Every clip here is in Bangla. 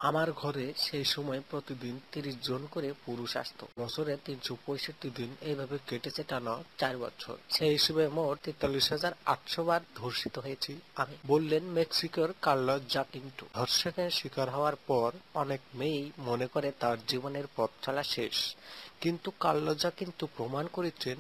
আমার ঘরে সেই সময় প্রতিদিন ৩০ জন করে পুরুষ আসতো। বছরে ৩৬৫ দিন এইভাবে কেটেছে টানা ৪ বছর। সেই হিসেবে মোট ৪৩,৮০০ বার ধর্ষিত হয়েছি আমি, বললেন মেক্সিকোর কার্লোস জাকিন্টো। ধর্ষণের শিকার হওয়ার পর অনেক মেয়েই মনে করে তার জীবনের পথ চলা শেষ, কিন্তু কার্লোস জাকিন্টো প্রমাণ করেছেন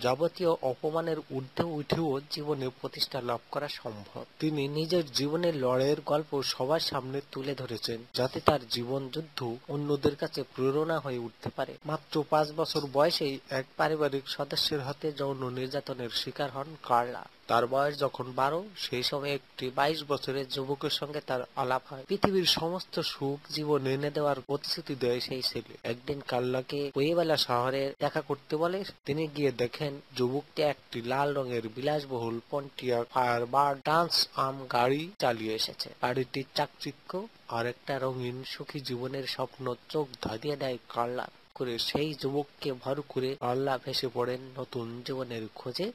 যাবতীয় অপমানের ঊর্ধ্বে উঠেও জীবনে প্রতিষ্ঠা লাভ করা সম্ভব। তিনি নিজের জীবনের লড়াইয়ের গল্প সবার সামনে তুলে ধরেছেন, যাতে তার জীবন যুদ্ধ অন্যদের কাছে প্রেরণা হয়ে উঠতে পারে। মাত্র ৫ বছর বয়সেই এক পারিবারিক সদস্যের হাতে যৌন নির্যাতনের শিকার হন কার্লা। তার বয়স যখন ১২, সেই সময় একটি ২২ বছরের যুবকের সঙ্গে তার আলাপ হয়। পৃথিবীর সমস্ত সুখ জীবন এনে দেওয়ার প্রতিশ্রুতি দেয় সেই ছেলে। একদিন কার্লাকে কুয়েবেলা শহরে দেখা করতে বলে। তিনি গিয়ে দেখেন যুবকটি একটি লাল রঙের বিলাসবহুল পন্টিয়াক ফায়ারবার্ড ট্রান্স আম গাড়ি চালিয়ে এসেছে। গাড়িটির চাকচিক্য আর একটা রঙিন সুখী জীবনের স্বপ্ন চোখ ধাঁধিয়ে দেয় কার্লা করে। সেই যুবককে ভর করে কার্লা ভেসে পড়েন নতুন জীবনের খোঁজে।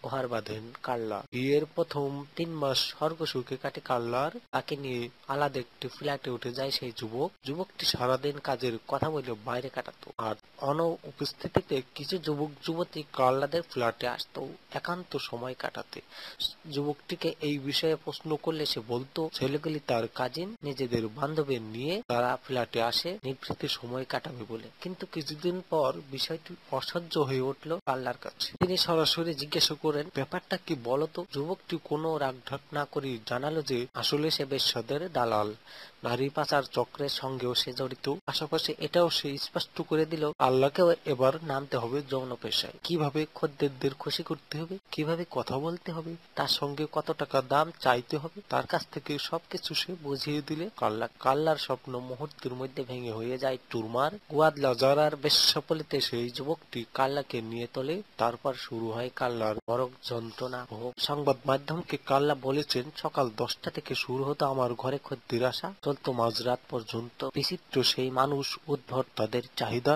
ঘর বাঁধেন কার্লা। বিয়ের প্রথম ৩ মাস স্বর্গ সুখে কাটে কার্লার। তাকে নিয়ে আলাদা একটি ফ্ল্যাটে উঠে যায় সেই যুবক। যুবকটি সারাদিন কাজের কথা বলে বাইরে কাটাতো, আর অনুপস্থিতিতে কিছু যুবক যুবতী কার্লাদের ফ্ল্যাটে আসতো একান্ত সময় কাটাতে। যুবকটিকে এই বিষয়ে প্রশ্ন করলে সে বলতো ছেলেগুলি তার কাজিন, নিজেদের বান্ধবী নিয়ে তারা ফ্ল্যাটে আসে নিভৃতে সময় কাটাবে বলে। কিন্তু কিছুদিন পর বিষয়টি অসহ্য হয়ে উঠল কার্লার কাছে। তিনি সরাসরি জিজ্ঞাসা করেন, ব্যাপারটা কি বলতো? যুবকটি কোনো রাগঢাক না করে জানালো যে আসলে সে বেশ্যাদের দালাল, নারী পাচার চক্রের সঙ্গেও সে জড়িত। পাশাপাশি এটাও সে স্পষ্ট করে দিল আল্লাহকেও এবার নামতে হবে যৌন পেশায়। কিভাবে খদ্দেরদের খুশি করতে হবে, কিভাবে কথা বলতে হবে, তার সঙ্গে কত টাকা দাম চাইতে হবে, তার কাছ থেকে সবকিছু সে বুঝিয়ে দিলে কার্লার স্বপ্ন মুহূর্তের মধ্যে ভেঙে হয়ে যায় চুরমার। গুয়াদালাজারার বেশ্যাপল্লীতে সেই যুবকটি কার্লাকে নিয়ে তোলে। তারপর শুরু হয় কার্লার নরক যন্ত্রণা ভোগ। সংবাদ মাধ্যমকে কার্লা বলেছেন, সকাল ১০টা থেকে শুরু হতো আমার ঘরে খদ্দের আসা, চলতো মাঝরাত পর্যন্ত। বিচিত্র সেই মানুষ, উদ্ভট তাদের চাহিদা।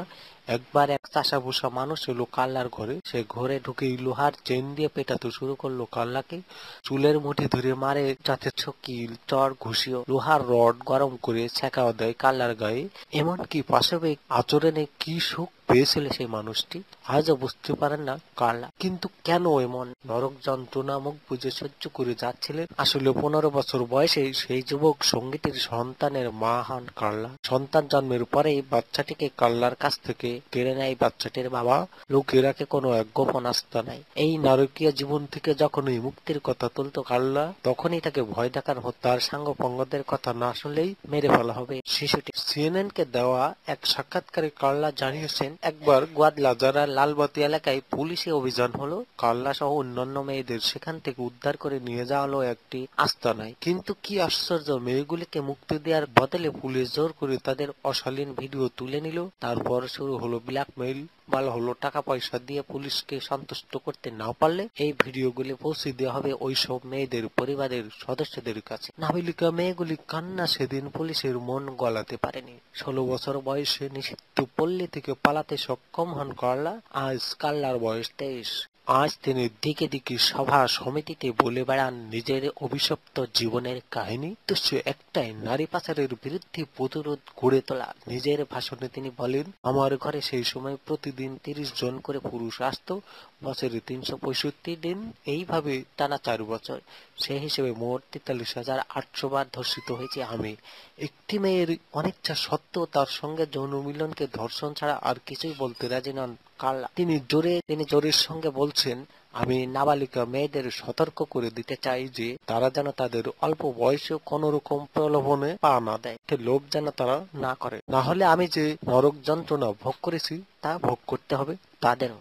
একবার এক চাষাভুষা মানুষ এলো কার্লার ঘরে। সে ঘরে ঢুকেই লোহার চেন দিয়ে পেটাতে শুরু করলো কার্লাকে। চুলের মুঠি ধরে মারে, যাতে ছকিল চর ঘুষিও, লোহার রড গরম করে ছেঁকাও দেয় কার্লার গায়ে। এমনকি পাশবিক আচরণে কি সুখ পেয়েছিল সেই মানুষটি, আজও বুঝতে পারেন না কার্লা। কিন্তু কেন এমন নরক যন্ত্রণা মুখ বুঝে সহ্য করে যাচ্ছিলেন? আসলে ১৫ বছর বয়সে সেই যুবক সঙ্গীতের সন্তানের মা হন কার্লা। সন্তান জন্মের পরেই বাচ্চাটিকে কার্লার কাছ থেকে কেড়ে নেয় বাচ্চাটির বাবা। লোকের রাখে কোনো এক গোপন আস্থা নাই। এই নারকীয় জীবন থেকে যখনই মুক্তির কথা তুলতো কার্লা, তখনই তাকে ভয় দেখানো হতো তার সাঙ্গপাঙ্গদের কথা না শুনলেই মেরে ফেলা হবে শিশুটি। সিএনএন কে দেওয়া এক সাক্ষাৎকারে কার্লা জানিয়েছেন, একবার গুয়াদালাজারার লালবাতি এলাকায় পুলিশি অভিযান হলো। কার্লা সহ অন্যান্য মেয়েদের সেখান থেকে উদ্ধার করে নিয়ে যাওয়া হলো একটি আস্তানায়। কিন্তু কি আশ্চর্য, মেয়েগুলিকে মুক্তি দেওয়ার বদলে পুলিশ জোর করে তাদের অশালীন ভিডিও তুলে নিল। তারপর শুরু হলো ব্ল্যাকমেইল। বলা হলো টাকা পয়সা দিয়ে পুলিশকে সন্তুষ্ট করতে না পারলে এই ভিডিওগুলি পৌঁছে দেওয়া হবে ওইসব মেয়েদের পরিবারের সদস্যদের কাছে। নাবালিকা মেয়েগুলি কান্না সেদিন পুলিশের মন গলাতে পারেনি। ১৬ বছর বয়সে নিষিদ্ধ পল্লী থেকে পালাতে সক্ষম হন কার্লা। আজ কার্লার বয়স ২৩। আজ তিনি দিকে দিকে সভা সমিতিতে বলে বেড়ান নিজের অভিশপ্ত জীবনের কাহিনী। উদ্দেশ্য একটাই, নারী পাচারের বিরুদ্ধে প্রতিরোধ গড়ে তোলা। নিজের ভাষণে তিনি বলেন, আমার ঘরে সেই সময় প্রতিদিন ৩০ জন করে পুরুষ আসতো, বছরে ৩৬৫ দিন, এইভাবে টানা ৪ বছর। সেই হিসেবে মোট ৪৩,৮০০ বার ধর্ষিত হয়েছে আমি। একটি মেয়ের অনিচ্ছা সত্ত্বেও তার সঙ্গে যৌন মিলনকে ধর্ষণ ছাড়া আর কিছুই বলতে রাজি নন কার্লা। তিনি জোরের সঙ্গে বলছেন, আমি নাবালিকা মেয়েদের সতর্ক করে দিতে চাই যে তারা যেন তাদের অল্প বয়সে কোন রকম প্রলোভনে পা না দেয়। লোভ যেন তারা না করে, না হলে আমি যে নরক যন্ত্রণা ভোগ করেছি তা ভোগ করতে হবে তাদেরও।